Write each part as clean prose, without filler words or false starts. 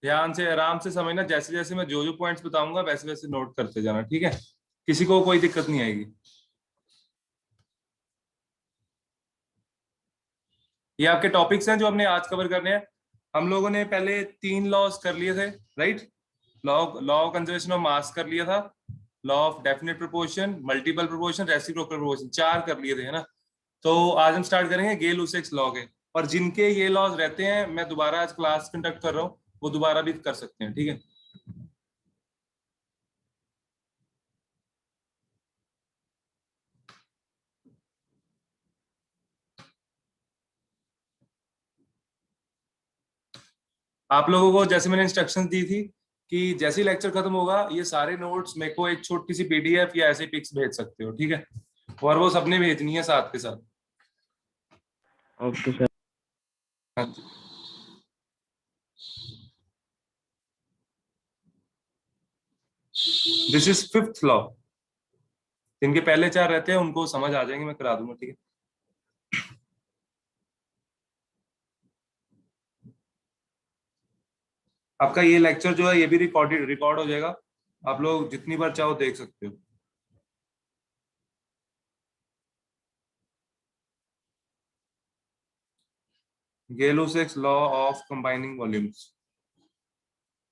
ध्यान से आराम से समझना, जैसे जैसे मैं जो जो पॉइंट्स बताऊंगा वैसे वैसे नोट करते जाना, ठीक है? किसी को कोई दिक्कत नहीं आएगी। ये आपके टॉपिक्स हैं जो हमने आज कवर करने हैं। हम लोगों ने पहले 3 लॉज कर लिए थे, right? Law law of conservation of mass कर लिया था, law of definite proportion, multiple proportion, reciprocal proportion, 4 कर लिए थे, है ना? तो आज हम स्टार्ट करेंगे गे लुसेक्स लॉ के। और जिनके ये लॉज रहते हैं, मैं दोबारा आज क्लास कंडक्ट कर रहा हूँ, वो दोबारा भी कर सकते हैं, ठीक है? आप लोगों को जैसे मैंने इंस्ट्रक्शंस दी थी कि जैसे ही लेक्चर खत्म होगा ये सारे नोट्स मेरे को एक छोटी सी पीडीएफ या ऐसे पिक्स भेज सकते हो, ठीक है? और वो सबने भेजनी है साथ के साथ। Okay sir. हाँ जी। This is fifth law. जिनके पहले 4 रहते हैं उनको समझ आ जाएंगे, मैं करा दूंगा, ठीक है? आपका ये लेक्चर जो है ये भी रिकॉर्ड हो जाएगा, आप लोग जितनी बार चाहो देख सकते हो। Gay Lussac law of combining volumes,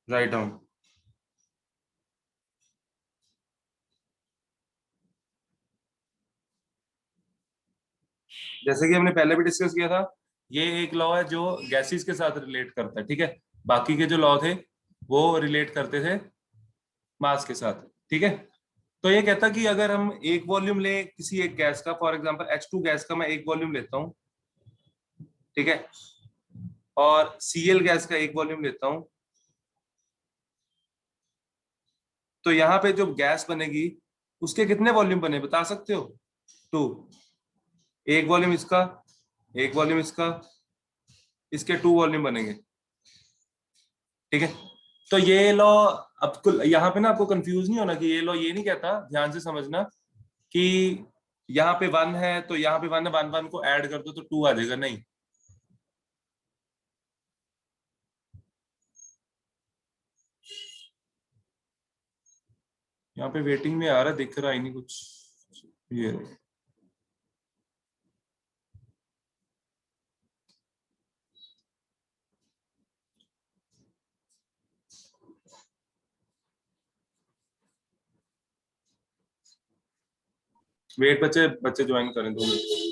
write down. जैसे कि हमने पहले भी डिस्कस किया था, ये एक लॉ है जो गैसेस के साथ रिलेट करता है, ठीक है? बाकी के जो लॉ थे वो रिलेट करते थे मास के साथ, ठीक है? तो ये कहता कि अगर हम एक वॉल्यूम ले किसी एक गैस का, फॉर एग्जांपल H2 गैस का मैं एक वॉल्यूम लेता हूँ, ठीक है? और Cl गैस का एक वॉल्यूम लेता हूँ, तो यहाँ पे जो गैस बनेगी उसके कितने वॉल्यूम बने बता सकते हो? 2। एक वॉल्यूम इसका, एक वॉल्यूम इसका, इसके 2 वॉल्यूम बनेंगे, ठीक है? तो ये लॉ, अब यहाँ पे ना आपको कंफ्यूज नहीं होना कि ये लॉ ये नहीं कहता, ध्यान से समझना, कि यहाँ पे 1 है तो यहाँ पे 1 है, 1 1 को ऐड कर दो तो 2 आ जाएगा, नहीं। यहाँ पे वेटिंग में आ रहा, दिख रहा ही नहीं कुछ, ये वेट, बच्चे बच्चे ज्वाइन करें 2 मिनट।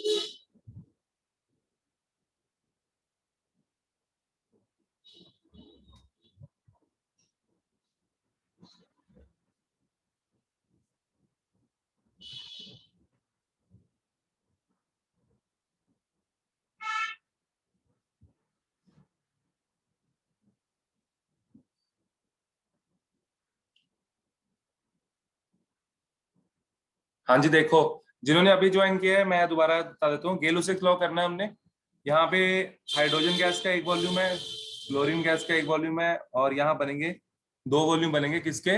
हाँ जी, देखो, जिन्होंने अभी ज्वाइन किया है मैं दोबारा बता देता हूँ। गेलो-6 लॉ करना है हमने। यहाँ पे हाइड्रोजन गैस का एक वॉल्यूम है, क्लोरीन गैस का एक वॉल्यूम है, और यहाँ बनेंगे 2 वॉल्यूम बनेंगे किसके?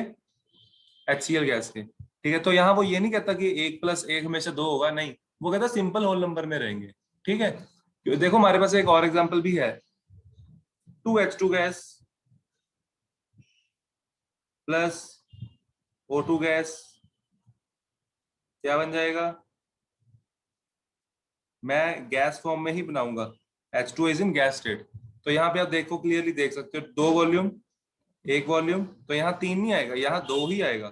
HCl गैस के, ठीक है? तो यहाँ वो ये नहीं कहता कि 1 + 1 हमेशा 2 होगा, नहीं। वो कहता सिंपल होल नंबर में रहेंगे, ठीक है? देखो हमारे पास एक और एग्जाम्पल भी है, 2H2 gas plus O2 gas, क्या बन जाएगा? मैं गैस फॉर्म में ही बनाऊंगा, H2 is in gas state. तो यहाँ पे आप देखो, क्लियरली देख सकते हो, 2 वॉल्यूम, एक वॉल्यूम, तो यहाँ 3 नहीं आएगा, यहाँ 2 ही आएगा।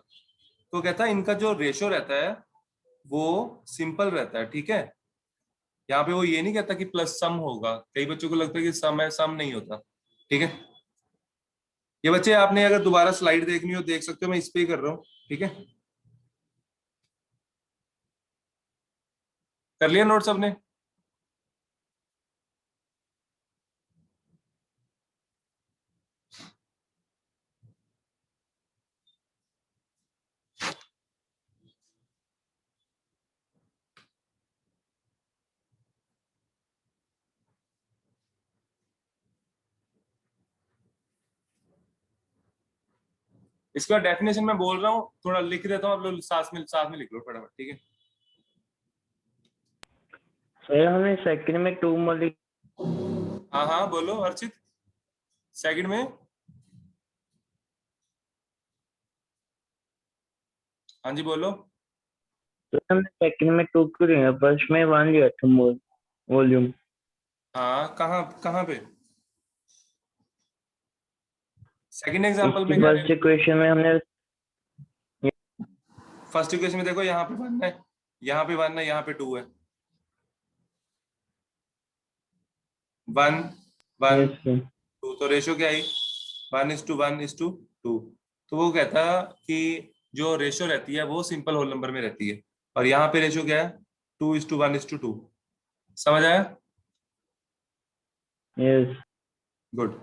तो कहता है इनका जो रेशो रहता है वो सिंपल रहता है, ठीक है? यहाँ पे वो ये नहीं कहता कि प्लस सम होगा, कई बच्चों को लगता है कि सम है, सम नहीं होता, ठीक है? ये बच्चे आपने अगर दोबारा स्लाइड देखनी हो देख सकते हो, मैं इस पे ही कर रहा हूँ, ठीक है? कर लिया नोट सबने? इसका डेफिनेशन मैं बोल रहा हूँ, थोड़ा लिख देता हूँ, आप लोग साथ में लिख लो फटाफट, ठीक है? सर हमें सेकंड में 2 मॉलिक्यूल। हाँ हाँ बोलो अर्चित, सेकंड में हाँ जी बोलो। तो हमने सेकंड में 2 क्यों लिया, फर्स्ट में 1 लिया था वॉल्यूम। हाँ कहाँ कहाँ पे? सेकंड एग्जांपल में इसकी क्या फर्स्ट इक्वेशन में हमने फर्स्ट इक्वेशन में देखो, यहाँ पे 1 है, यहाँ पे 1 है, यहाँ पे 2 है। 1 1 यस सर। 2, तो रेशियो क्या आई? 1:1:2। तो वो कहता कि जो रेशियो रहती है वो सिंपल होल नंबर में रहती है, और यहाँ पे रेशियो क्या है? 2:1:2। समझ आया? यस। गुड।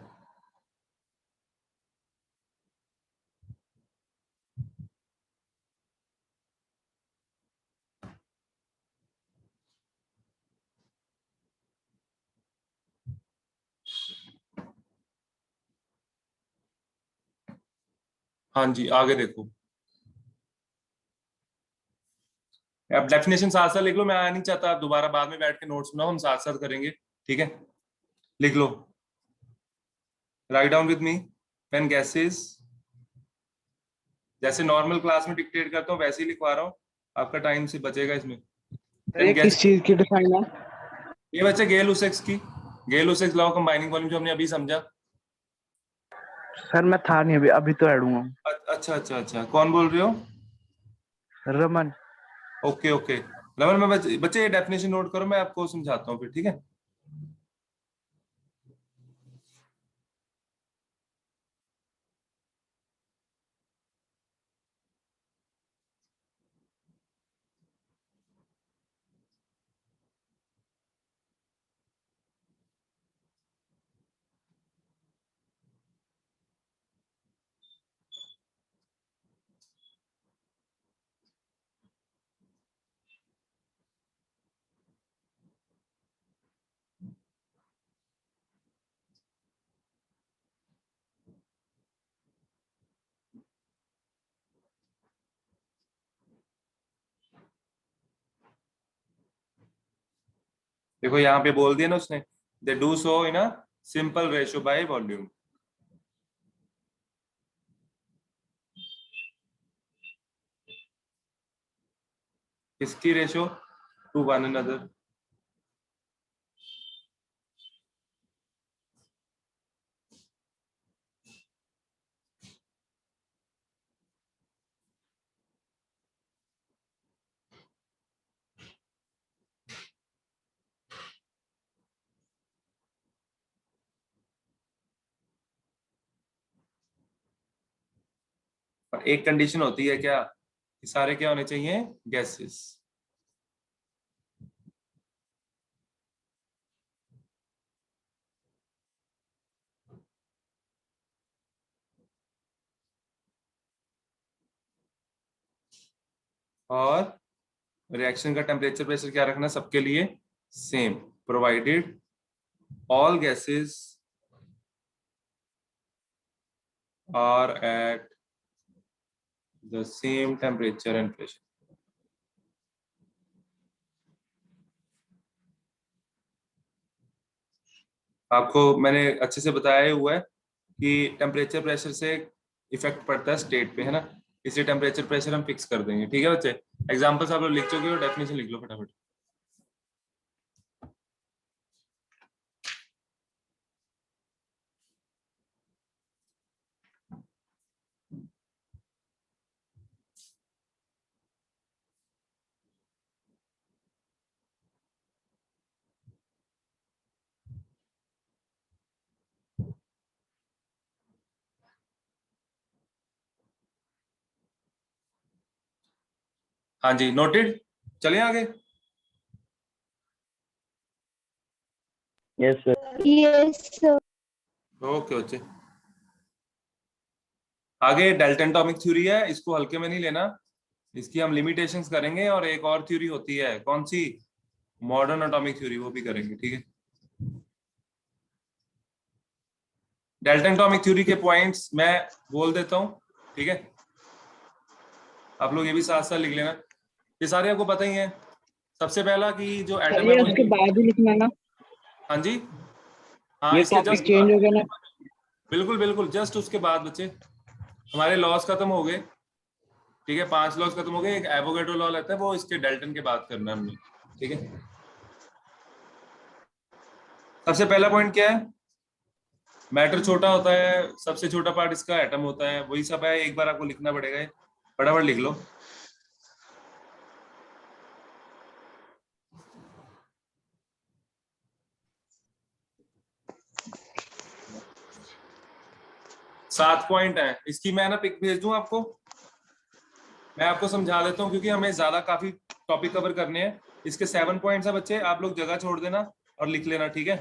हाँ जी आगे देखो। अब डेफिनेशन साथ साथ लिख लो, मैं आया नहीं चाहता आप दोबारा बाद में बैठ के नोट्स बनाओ, हम साथ साथ करेंगे। ठीक है, लिख लो। Write down with me. When gases, जैसे नॉर्मल क्लास में डिक्टेट करता हूँ वैसे ही लिखवा रहा हूँ, आपका टाइम से बचेगा इसमें। सर ये किस चीज की डिफाइन है? ये बच्चे गेल उसेक्स की, गेल उसेक्स लॉ कंबाइनिंग वॉल्यूम जो हमने अभी समझा। सर मैं था नहीं, अभी अभी तो ऐड हुआ हूँ। अच्छा अच्छा अच्छा, कौन बोल रहे हो? रमन। Okay okay. रमन मैं बच्चे ये डेफिनेशन नोट करो, मैं आपको समझाता हूँ फिर, ठीक है? देखो यहाँ पे बोल दिया ना उसने, they do so in a simple ratio by volume. किसकी रेशियो? To one another. और एक कंडीशन होती है क्या, कि सारे क्या होने चाहिए? गैसेस। और रिएक्शन का टेम्परेचर प्रेशर क्या रखना सबके लिए? Same, provided all gases are at the same temperature and pressure. आपको मैंने अच्छे से बताया हुआ है कि टेम्परेचर प्रेशर से इफेक्ट पड़ता है स्टेट पे, है ना? इसलिए टेम्परेचर प्रेशर हम फिक्स कर देंगे। ठीक है बच्चे, एग्जांपल्स आप लोग लिख चुके हो, डेफिनेशन लिख लो फटाफट। हाँ जी नोटेड, चलिए आगे। Yes sir. Yes sir. Okay बच्चे, आगे डाल्टन एटॉमिक थ्योरी है, इसको हल्के में नहीं लेना, इसकी हम लिमिटेशंस करेंगे, और एक और थ्योरी होती है कौन सी? मॉडर्न एटॉमिक थ्योरी, वो भी करेंगे। ठीक है, डाल्टन एटॉमिक थ्योरी के पॉइंट्स मैं बोल देता हूँ, ठीक है? आप लोग ये भी साथ साथ लिख लेना, ये सारे आपको पता ही है। सबसे पहला कि जो सर एटम है ये वो, उसके बाद ही लिखना है ना? हाँ जी, हाँ ये इसके टॉपिक जस्ट, चेंज हो गया ना? बिल्कुल बिल्कुल, जस्ट उसके बाद बच्चे हमारे लॉस खत्म हो गए। ठीक है, 5 लॉज खत्म हो गए, एक एवोगैड्रो लॉ लेता है, वो इसके डाल्टन के बात करना है हमने। ठीक है, सबसे पहला पॉइंट क्या है, मैटर छोटा होता है, सबसे छोटा पार्ट इसका एटम होता है, वही सब है, एक बार आपको लिखना पड़ेगा, फटाफट लिख लो। सात पॉइंट है, इसकी मैं ना पिक भेज दूं आपको, मैं आपको समझा देता हूँ क्योंकि हमें ज्यादा काफी टॉपिक कवर करने हैं। इसके 7 पॉइंट्स है बच्चे, आप लोग जगह छोड़ देना और लिख लेना, ठीक है।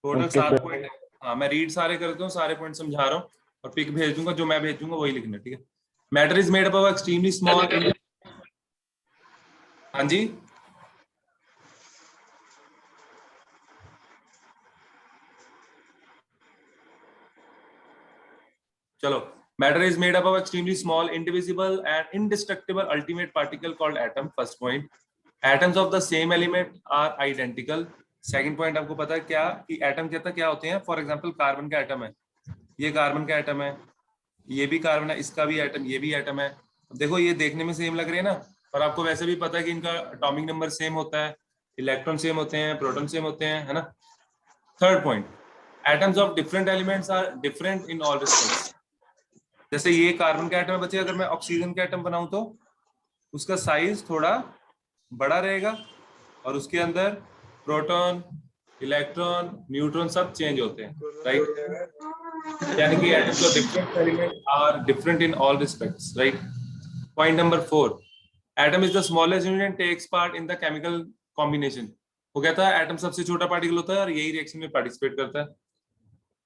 Total okay 7 sir. पॉइंट है। हाँ, मैं रीड सारे करता हूँ, सारे पॉइंट समझा रहा हूँ और पिक भेज दूंगा, जो मैं भेज दूंगा वही लिखना, ठीक है। Matter is made up of extremely small. हाँ जी, चलो। Matter is made up of extremely small indivisible and indestructible ultimate particle called atom, first point. Atoms of the same element are identical. Second point आपको पता है क्या कि atom कहता क्या होते हैं, फॉर एग्जांपल कार्बन का एटम है, ये कार्बन का एटम है, ये भी कार्बन है, इसका भी एटम, ये भी एटम है। देखो ये देखने में सेम लग रहे हैं ना, पर आपको वैसे भी पता है कि इनका एटॉमिक नंबर सेम होता है, इलेक्ट्रॉन सेम होते हैं, प्रोटॉन सेम होते हैं, है ना। Third point, atoms of different elements are different in all respects. जैसे ये कार्बन का एटम है बच्चे, अगर मैं ऑक्सीजन का एटम बनाऊं तो उसका साइज थोड़ा बड़ा रहेगा और उसके अंदर प्रोटॉन, इलेक्ट्रॉन, न्यूट्रॉन सब चेंज होते हैं, राइट। यानी कि atoms of different element are different in all respects, right. Point number 4, atom is the smallest unit and takes part in the chemical combination. वो कहता है एटम सबसे छोटा पार्टिकल होता है और यही रिएक्शन में पार्टिसिपेट करता है।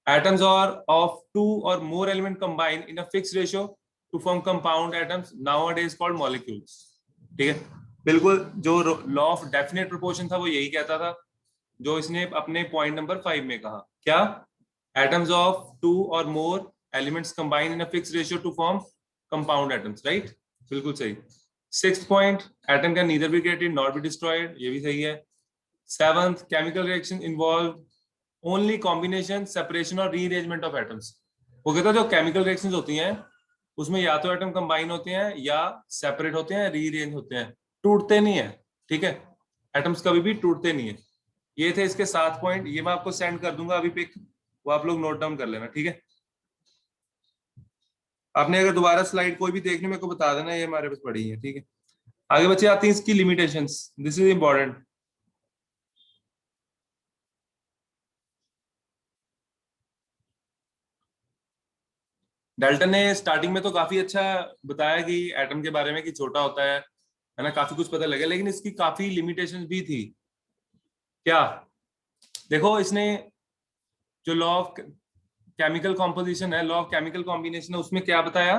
Atoms are of two or more elements combined in a fixed ratio to form compound atoms, nowadays called molecules. ठीक है, बिल्कुल जो लॉ ऑफ डेफिनेट प्रोपोर्शन था वो यही कहता था, जो इसने अपने पॉइंट नंबर 5 में कहा, क्या, एटम्स ऑफ 2 और more elements combine in a fixed ratio two form compound atoms, right, बिल्कुल सही। 6th point, atom can neither be created not be destroyed, ये भी सही है। 7th, chemical reaction involve only combination, separation और rearrangement of atoms. वो कहता है जो केमिकल रिएक्शंस होती हैं उसमें या तो एटम कंबाइन होते हैं या सेपरेट होते हैं, रीअरेंज होते हैं, टूटते नहीं है, ठीक है, एटम्स कभी भी टूटते नहीं है। ये थे इसके 7 पॉइंट, ये मैं आपको सेंड कर दूंगा अभी पिक, वो आप लोग नोट डाउन कर लेना, ठीक है। आपने अगर दोबारा स्लाइड कोई भी देखनी मेरे को बता देना, ये हमारे पास पड़ी है, ठीक है। आगे बच्चे आती हैं इसकी limitations, this is important. Dalton ने स्टार्टिंग में तो काफी अच्छा बताया कि एटम के बारे में कि छोटा होता है ना, काफी कुछ पता लगा, लेकिन इसकी काफी लिमिटेशंस भी थी। क्या, देखो इसने जो लॉ ऑफ केमिकल कॉम्पोजिशन है, लॉ ऑफ केमिकल कॉम्बिनेशन है, उसमें क्या बताया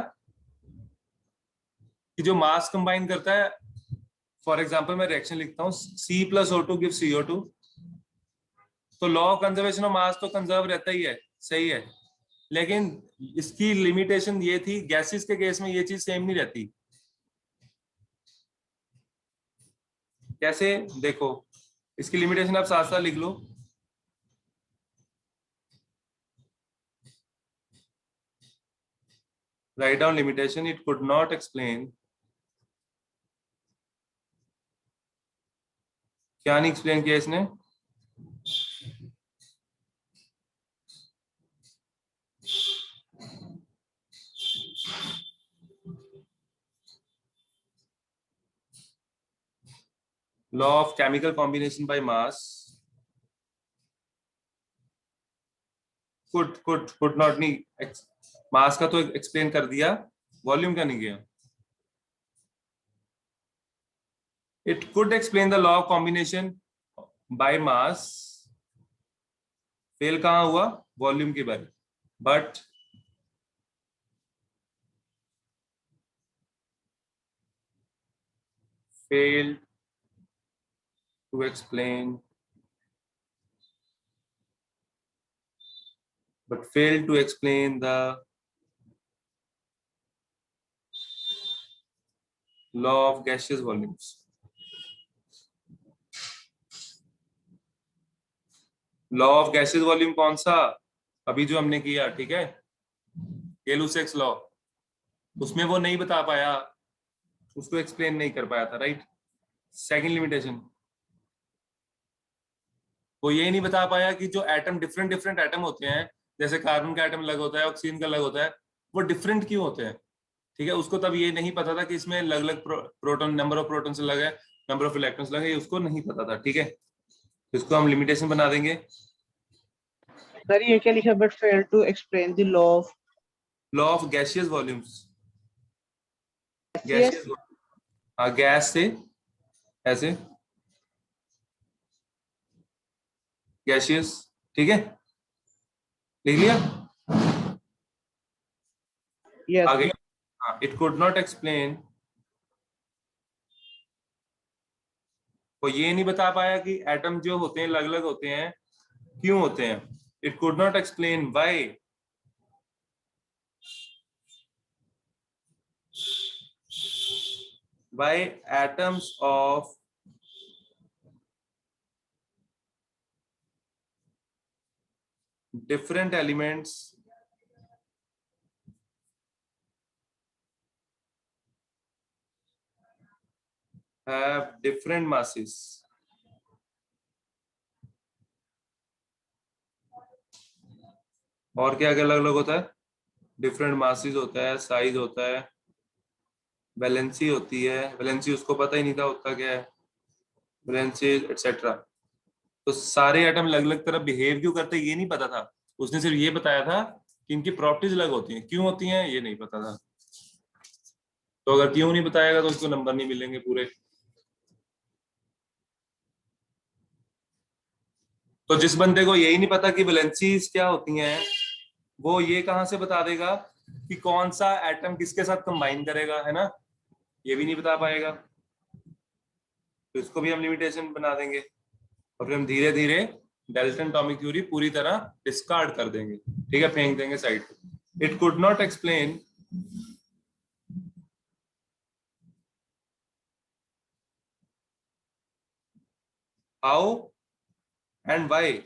कि जो मास कंबाइन करता है, फॉर एग्जांपल मैं रिएक्शन लिखता हूँ, C+O2 गिव CO2, तो law of conservation of mass तो कंजर्व रहता ही है, सही है, लेकिन इसकी लिमिटेशन ये थी, गैसेस के केस में ये चीज सेम नहीं रहती। कैसे, देखो इसकी लिमिटेशन आप साथ साथ लिख लो। Write down limitation, it could not explain, क्या नहीं एक्सप्लेन किया इसने, law of chemical combination by mass, could not, नहीं, मास का तो एक्सप्लेन कर दिया, वॉल्यूम का नहीं किया। It could explain the law of combination by mass, fail कहां हुआ, वॉल्यूम के बारे, but failed to explain the law of gaseous volumes. Law of gases volume कौन सा, अभी जो हमने किया, ठीक है, गै-लुसैक्स लॉ, उसमें वो नहीं बता पाया, उसको एक्सप्लेन नहीं कर पाया था, राइट। सेकंड लिमिटेशन, वो ये नहीं बता पाया कि जो एटम डिफरेंट डिफरेंट एटम होते हैं, जैसे कार्बन का एटम अलग होता है, ऑक्सीजन का अलग होता है, वो डिफरेंट क्यों होते हैं, ठीक है। उसको तब ये नहीं पता था कि इसमें अलग अलग प्रोटॉन, नंबर ऑफ प्रोटॉन्स अलग है, नंबर ऑफ इलेक्ट्रॉन्स अलग है, उसको नहीं पता था, ठीक है। इसको हम लिमिटेशन बना देंगे। सर ये क्या लिखा, but fail to explain the law of gaseous volumes, Yes. Gaseous, हाँ गैस से ऐसे गैसियस, ठीक है, लिख लिया। Yes. आगे, हाँ, इट कुड नॉट एक्सप्लेन, वो ये नहीं बता पाया कि एटम जो होते हैं अलग अलग होते हैं, क्यों होते हैं। It could not explain why atoms of different elements have different masses. और क्या क्या अलग अलग होता है, डिफरेंट मासेस होता है, साइज होता है, वैलेंसी होती है, वैलेंसी उसको पता ही नहीं था होता क्या है, वैलेंसी एटसेट्रा। तो सारे एटम अलग अलग तरह बिहेव क्यों करते हैं ये नहीं पता था, उसने सिर्फ ये बताया था कि इनकी प्रॉपर्टीज अलग होती हैं, क्यों होती हैं ये नहीं पता था। तो अगर क्यों नहीं बताएगा तो उसको नंबर नहीं मिलेंगे पूरे। तो जिस बंदे को यही नहीं पता कि वैलेंसीज क्या होती हैं, वो ये कहां से बता देगा कि कौन सा एटम किसके साथ कंबाइन करेगा, है ना, ये भी नहीं बता पाएगा। तो इसको भी हम लिमिटेशन बना देंगे और फिर हम धीरे धीरे डाल्टन एटॉमिक थ्योरी पूरी तरह डिस्कार्ड कर देंगे, ठीक है, फेंक देंगे साइड पे। It could not explain how and why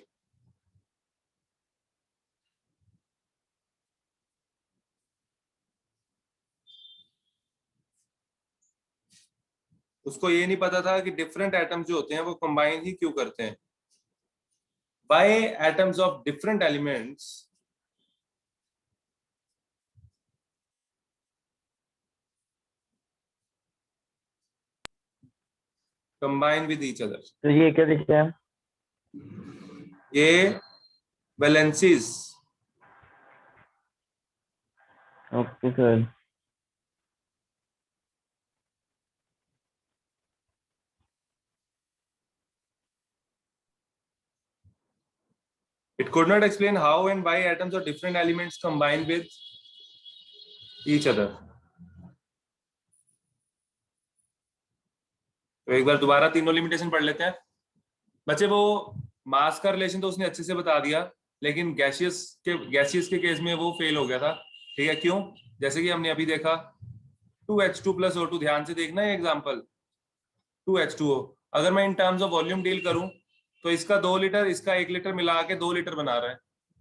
उसको ये नहीं पता था कि डिफरेंट एटम्स जो होते हैं वो कंबाइन ही क्यों करते हैं। Why atoms of different elements combine with each other। तो ये क्या लिखा है? ये valencies, okay sir. it could not explain how and why atoms of different elements combine with each other। तो एक बार दोबारा तीनों लिमिटेशन पढ़ लेते हैं बच्चे। वो मास का रिलेशन तो उसने अच्छे से बता दिया, लेकिन गैसियस के केस में वो फेल हो गया था, ठीक है। क्यों? जैसे कि हमने अभी देखा 2H2 + O2, ध्यान से देखना है एग्जांपल 2H2O। अगर मैं in terms of volume deal करूं तो इसका 2 लीटर, इसका 1 लीटर मिला के 2 लीटर बना रहा है।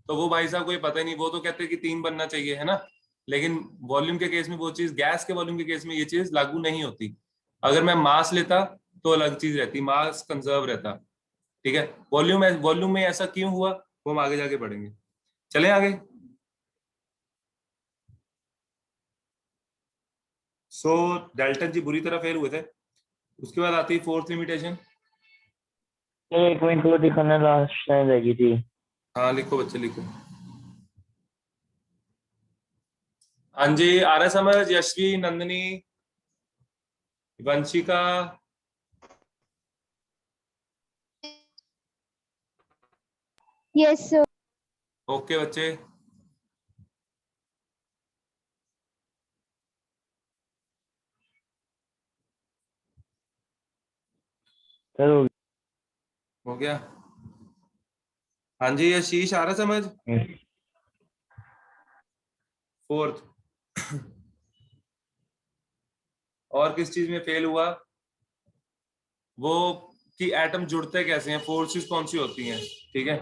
तो वो भाई साहब को ये पता ही नहीं, वो तो कहते हैं कि 3 बनना चाहिए, है ना। लेकिन वॉल्यूम के केस में वो चीज, गैस के वॉल्यूम के केस में ये चीज लागू नहीं होती। अगर मैं मास लेता तो अलग चीज रहती, मास कंजर्व रहता, ठीक है। वॉल्यूम में ऐसा क्यों हुआ वो हम आगे जाके पढ़ेंगे। चले आगे। सो डाल्टन जी बुरी तरह फेल हुए थे। उसके बाद आती है फोर्थ लिमिटेशन। एक मिनट को दिखाना, लास्ट टाइम लगी थी। हाँ लिखो बच्चे लिखो। हाँ जी, आ रहा समझ? Yashvi, Nandini, Vanshika, yes sir. Okay बच्चे। चलो। हो गया। हाँ जी, ये शीश आ रहा समझ? फोर्थ। और किस चीज में फेल हुआ? वो कि एटम जुड़ते कैसे हैं, फोर्सेस कौन सी होती हैं, ठीक है।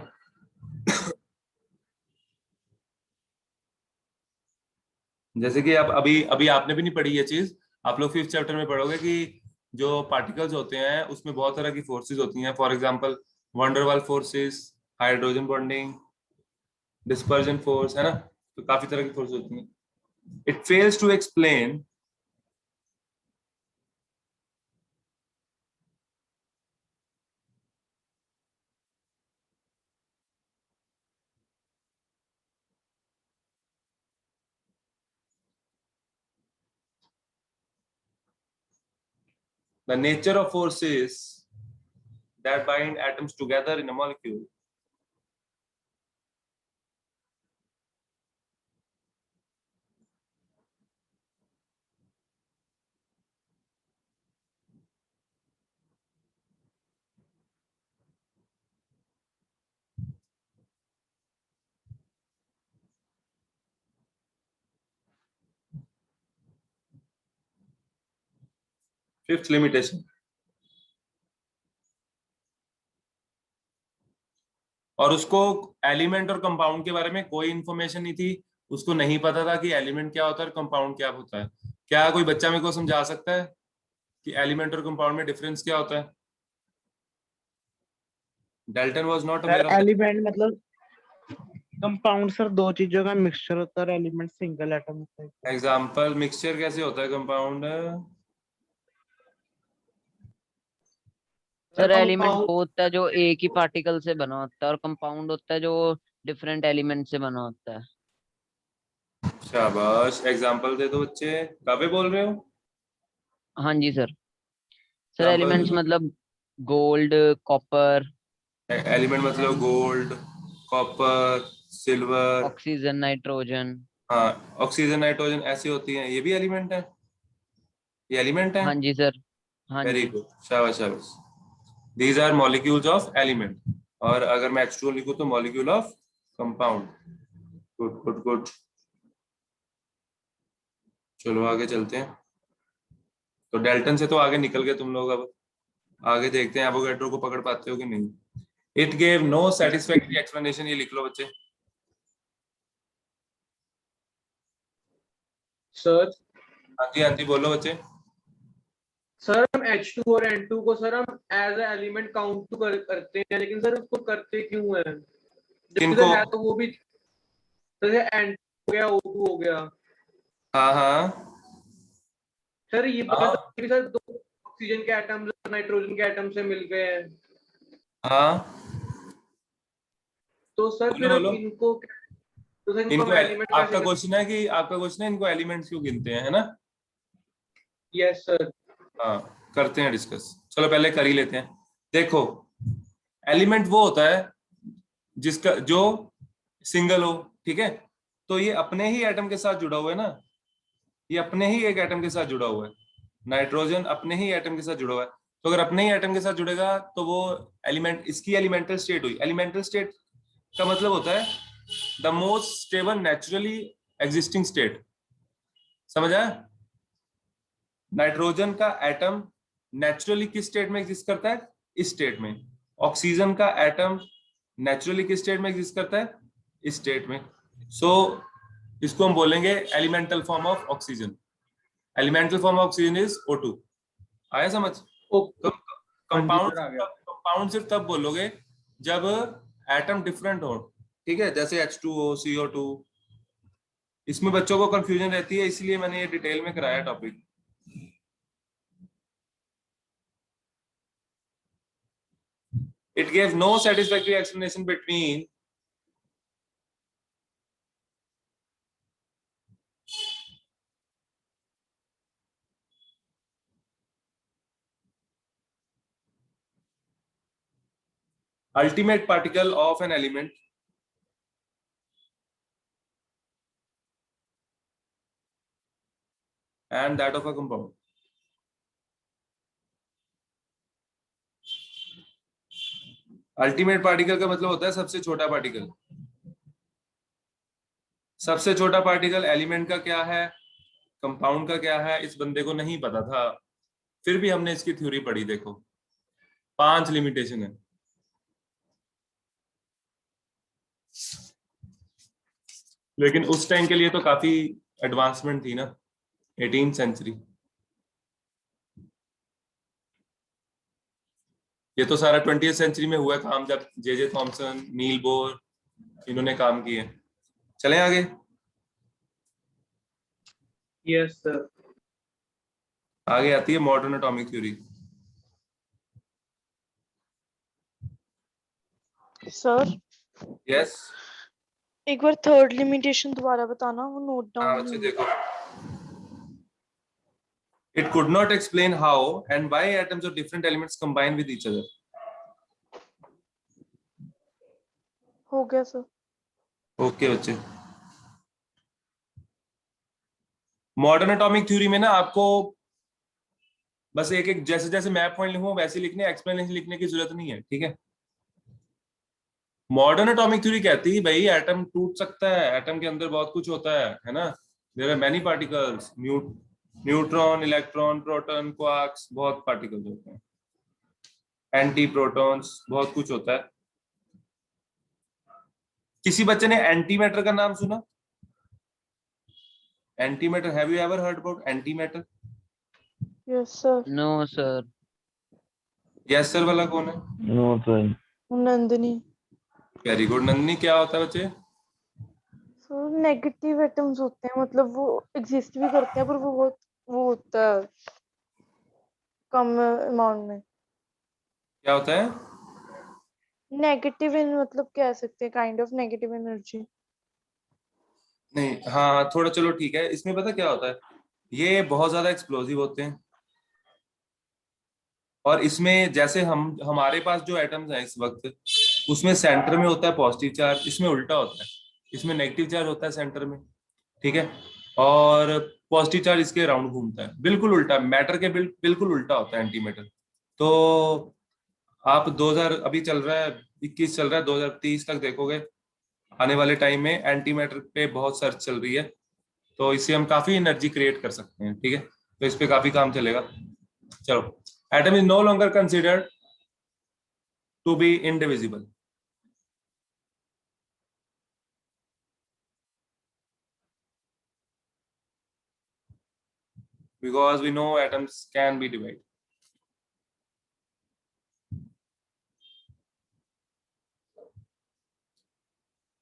जैसे कि आप अभी अभी आपने भी नहीं पढ़ी ये चीज, आप लोग 5th चैप्टर में पढ़ोगे कि जो पार्टिकल्स होते हैं उसमें बहुत तरह की फोर्सेस होती हैं। For example van der Waals forces, hydrogen bonding, dispersion force, है ना। तो काफी तरह की फोर्स होती हैं। It fails to explain the nature of forces that bind atoms together in a molecule. Fifth limitation. और उसको एलिमेंट और कंपाउंड के बारे में कोई इंफॉर्मेशन नहीं थी, उसको नहीं पता था कि एलिमेंट क्या होता है और कंपाउंड क्या होता है। क्या कोई बच्चा मेरे को समझा सकता है कि एलिमेंट और कंपाउंड में डिफरेंस क्या होता है? Dalton was not sir aware of that. Element मतलब कंपाउंड सर दो चीजों का मिक्सचर होता है और एलिमेंट सिंगल एटम होता है। एग्जांपल मिक्सचर कैसे होता है compound? Sir sir element compound वो होता है जो एक ही पार्टिकल से बना होता है, और कंपाउंड होता है जो डिफरेंट एलिमेंट से बना होता है। शाबाश, एग्जांपल दे दो बच्चे। काबे बोल रहे हो? हाँ जी सर। सर एग्जांपल दे एलिमेंट्स दो। मतलब गोल्ड, कॉपर, एलिमेंट मतलब gold, copper, silver. Oxygen, nitrogen. हाँ, ऑक्सीजन, नाइट्रोजन ऐसी होती हैं, ये भी एलिमेंट है। ये एलिमेंट है। हाँ जी सर। हाँ वेरी जी। गुड, शाबाश शाबाश। These are molecules of element. और अगर मैं H2O लिखूं तो molecule of compound. Good good good. चलो आगे चलते हैं। तो डेल्टन से तो आगे निकल गए तुम लोग, अब आगे देखते हैं एवोगैड्रो को पकड़ पाते हो कि नहीं। It gave no satisfactory explanation, ये लिख लो बच्चे। सर हाँ जी हाँ जी, बोलो बच्चे। सर हम H2 और N2 को सर हम एज ए एलिमेंट काउंट तो करते हैं, लेकिन सर उसको करते क्यों है जबकि किनको? सर है तो वो भी, जैसे N2 हो गया O2 हो गया। हाँ हाँ सर ये बात हाँ तो सर दो ऑक्सीजन के एटम्स नाइट्रोजन के एटम से मिल गए हैं, हाँ, तो सर बोलो फिर हम बोलो। इनको, तो सर इनको इनको हम एलिमेंट कैसे आपका कर। क्वेश्चन है कि आपका क्वेश्चन है इनको एलिमेंट्स क्यों गिनते हैं, है ना? Yes sir. हाँ, करते हैं डिस्कस। चलो पहले कर ही लेते हैं। देखो, एलिमेंट वो होता है जिसका जो सिंगल हो, ठीक है। तो ये अपने ही एटम के साथ जुड़ा हुआ है ना, ये अपने ही एक एटम के साथ जुड़ा हुआ है। नाइट्रोजन अपने ही एटम के साथ जुड़ा हुआ है। तो अगर अपने ही एटम के साथ जुड़ेगा तो वो एलिमेंट, इसकी एलिमेंटल स्टेट हुई। एलिमेंटल स्टेट का मतलब होता है the most stable naturally existing state. समझ आया? नाइट्रोजन का एटम नेचुरली किस स्टेट में एग्जिस्ट करता है? इस स्टेट में। ऑक्सीजन का एटम नेचुरली किस स्टेट में एग्जिस्ट करता है? इस स्टेट में। सो इसको हम बोलेंगे elemental form of oxygen. Elemental form of oxygen is O2। आया समझ? तो ओके। हाँ जी कंपाउंड, सर आ गया। कंपाउंड सिर्फ तब बोलोगे जब एटम डिफरेंट हो, ठीक है, जैसे H2O, CO2। इसमें बच्चों को कंफ्यूजन रहती है, इसलिए मैंने ये डिटेल में कराया topic. It gave no satisfactory explanation between ultimate particle of an element and that of a compound. Ultimate particle का मतलब होता है सबसे छोटा पार्टिकल। सबसे छोटा पार्टिकल एलिमेंट का क्या है, कंपाउंड का क्या है, इस बंदे को नहीं पता था। फिर भी हमने इसकी थ्योरी पढ़ी। देखो 5 लिमिटेशन है। लेकिन उस टाइम के लिए तो काफी एडवांसमेंट थी ना 18th सेंचुरी। ये तो सारा 20th सेंचुरी में हुआ काम, जब जे थॉमसन, नील बोर इन्होंने काम किए। चलें आगे। Yes sir. आगे आती है modern atomic theory. Sir yes. एक बार थर्ड लिमिटेशन दोबारा बताना, वो नोट हाँ डाउन बच्चे नहीं हुआ। देखो, it could not explain how and why atoms of different elements combine with each other. हो गया सर। ओके बच्चे, मॉडर्न एटॉमिक थ्योरी में ना आपको बस एक एक जैसे जैसे मैप पॉइंट लिखूं वैसे लिखने, एक्सप्लेनेशन लिखने की जरूरत नहीं है, ठीक है। मॉडर्न एटॉमिक थ्योरी कहती है भाई एटम टूट सकता है, एटम के अंदर बहुत कुछ होता है ना। There are many particles, neutron, electron, proton, quarks, बहुत पार्टिकल्स होते हैं, एंटी प्रोटॉन्स, बहुत कुछ होता है। किसी बच्चे ने एंटी मैटर का नाम सुना? Anti matter, have you ever heard about anti matter? Yes sir. No sir. Yes sir वाला कौन है? No sir. Nandini. Very good Nandini. क्या होता है बच्चे? सर नेगेटिव एटम्स होते हैं, मतलब वो एग्जिस्ट भी करते हैं पर वो बहुत वो होता है कम अमाउंट में। क्या होता है? नेगेटिव इन मतलब कह सकते हैं काइंड ऑफ नेगेटिव एनर्जी। नहीं, हाँ थोड़ा, चलो ठीक है। इसमें पता क्या होता है, ये बहुत ज्यादा एक्सप्लोसिव होते हैं, और इसमें जैसे हम हमारे पास जो एटम्स हैं इस वक्त, उसमें सेंटर में होता है पॉजिटिव चार्ज, इसमें उल्टा होता है, इसमें नेगेटिव चार्ज होता है सेंटर में, ठीक है। और पॉजिटिव चार्ज इसके अराउंड घूमता है, बिल्कुल उल्टा, मैटर के बिल्कुल उल्टा होता है एंटी मैटर। तो आप 2000 अभी चल रहा है, 21 चल रहा है, 2030 तक देखोगे आने वाले टाइम में एंटी मैटर पे बहुत सर्च चल रही है, तो इससे हम काफी एनर्जी क्रिएट कर सकते हैं, ठीक है। तो इस पे काफी काम चलेगा। चलो, atom is no longer considered to be indivisible. Because we know atoms can be divided.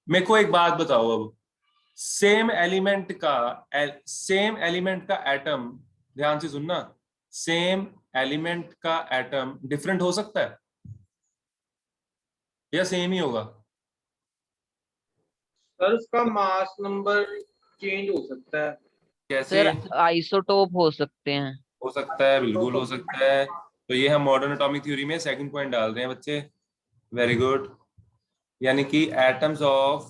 मेरे को एक बात बताओ, अब सेम एलिमेंट का एटम, ध्यान से सुनना, सेम एलिमेंट का एटम डिफरेंट हो सकता है या सेम ही होगा? सर उसका मास नंबर चेंज हो सकता है। कैसे? सर आइसोटोप हो सकते हैं। हो सकता है, बिल्कुल हो सकता है। तो ये हम मॉडर्न एटॉमिक थ्योरी में सेकंड पॉइंट डाल रहे हैं बच्चे, वेरी गुड। यानी कि एटम्स ऑफ,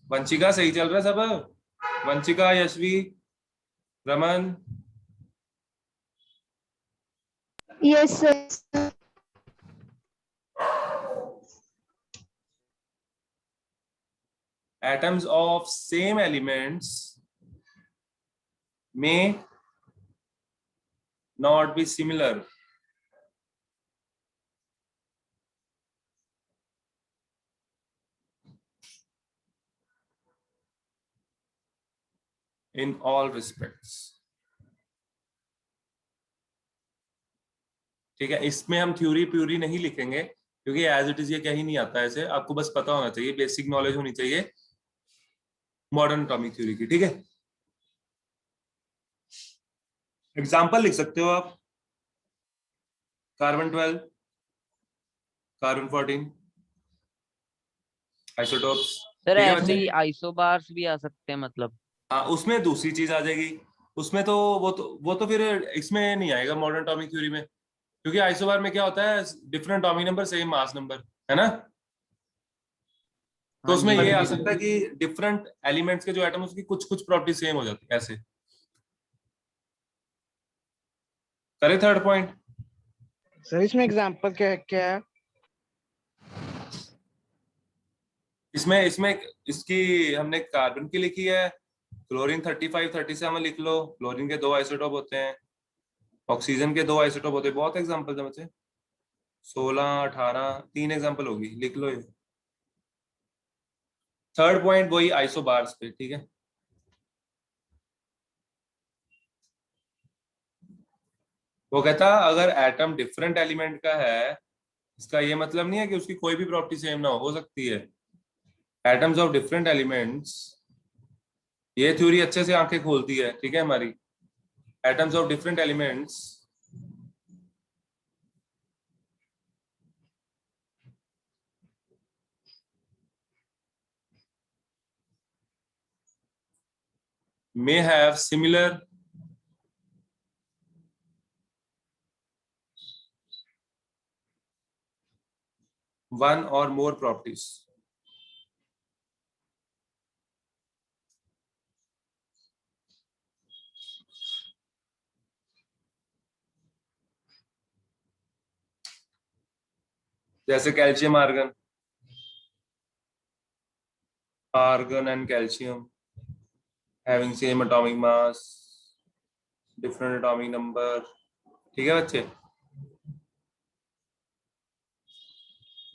वंशिका सही चल रहा है सब? Vanshika, Yashvi, Raman, yes sir. atoms of same elements may not be similar in all respects, ठीक है। इसमें हम थ्योरी प्यूरी नहीं लिखेंगे क्योंकि एज इट इज ये कहीं नहीं आता है, ऐसे आपको बस पता होना चाहिए, बेसिक नॉलेज होनी चाहिए मॉडर्न एटॉमिक थ्योरी की, ठीक है। एग्जांपल लिख सकते हो आप, कार्बन 12, कार्बन 14, आइसोटोप्स, सर ठीक है ऐसे बच्चे। ही आइसोबार्स भी आ सकते हैं मतलब। हाँ, उसमें दूसरी चीज आ जाएगी, उसमें तो वो तो फिर इसमें नहीं आएगा मॉडर्न एटॉमिक थ्योरी में, क्योंकि आइसोबार में क्या होता है, different atomic number same mass number, है ना। तो हाँ उसमें जी ये हाँ आ जी। सकता है कि डिफरेंट एलिमेंट्स के जो एटम उसकी कुछ कुछ प्रॉपर्टी सेम हो जाती है, ऐसे। करे थर्ड पॉइंट? सर इसमें एग्जांपल क्या क्या है? इसमें इसमें इसकी हमने कार्बन की लिखी है, क्लोरीन 35 37 लिख लो, क्लोरीन के 2 आइसोटोप होते हैं, ऑक्सीजन के 2 आइसोटोप होते हैं, बहुत एग्जांपल है बच्चे, 16 18 3 एग्जांपल होगी, लिख लो ये। थर्ड पॉइंट वही आइसोबार्स पे, ठीक है। वो कहता अगर एटम डिफरेंट एलिमेंट का है, इसका ये मतलब नहीं है कि उसकी कोई भी प्रॉपर्टी सेम ना हो सकती है। एटम्स ऑफ डिफरेंट एलिमेंट्स, ये थ्योरी अच्छे से आंखें खोलती है, ठीक है हमारी। Atoms of different elements may have similar one or more properties. जैसे calcium argon, argon and calcium having same atomic mass, different atomic number, ठीक है बच्चे।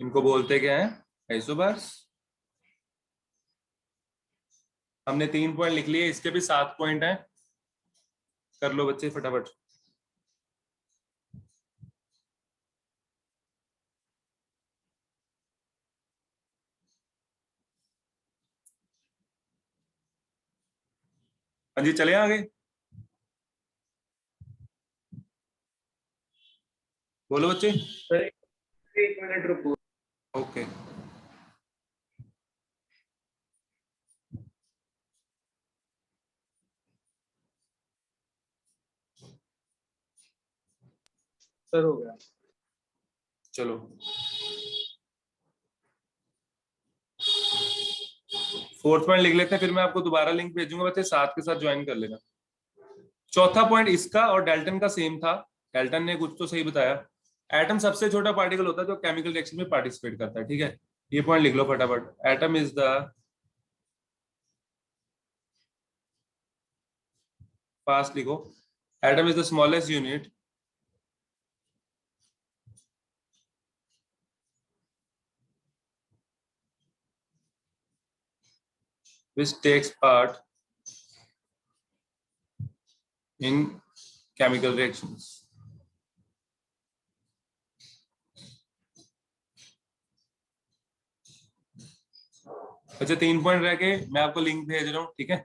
इनको बोलते क्या है? आइसोबर्स। हमने 3 पॉइंट लिख लिए, इसके भी 7 पॉइंट हैं, कर लो बच्चे फटाफट। हाँ जी, चले आगे, बोलो बच्चे। सर 1 मिनट रुको। ओके, सर हो गया। चलो 4th पॉइंट लिख लेते हैं, फिर मैं आपको दोबारा लिंक भेजूंगा बच्चे, साथ के साथ ज्वाइन कर लेना। चौथा पॉइंट इसका और डेल्टन का सेम था। डेल्टन ने कुछ तो सही बताया। एटम सबसे छोटा पार्टिकल होता है जो केमिकल रिएक्शन में पार्टिसिपेट करता है, ठीक है। ये पॉइंट लिख लो फटाफट। एटम इज द फास्ट लिखो, atom is the smallest unit which takes part in chemical reactions. अच्छा 3 पॉइंट रह गए, मैं आपको लिंक भेज रहा हूँ, ठीक है।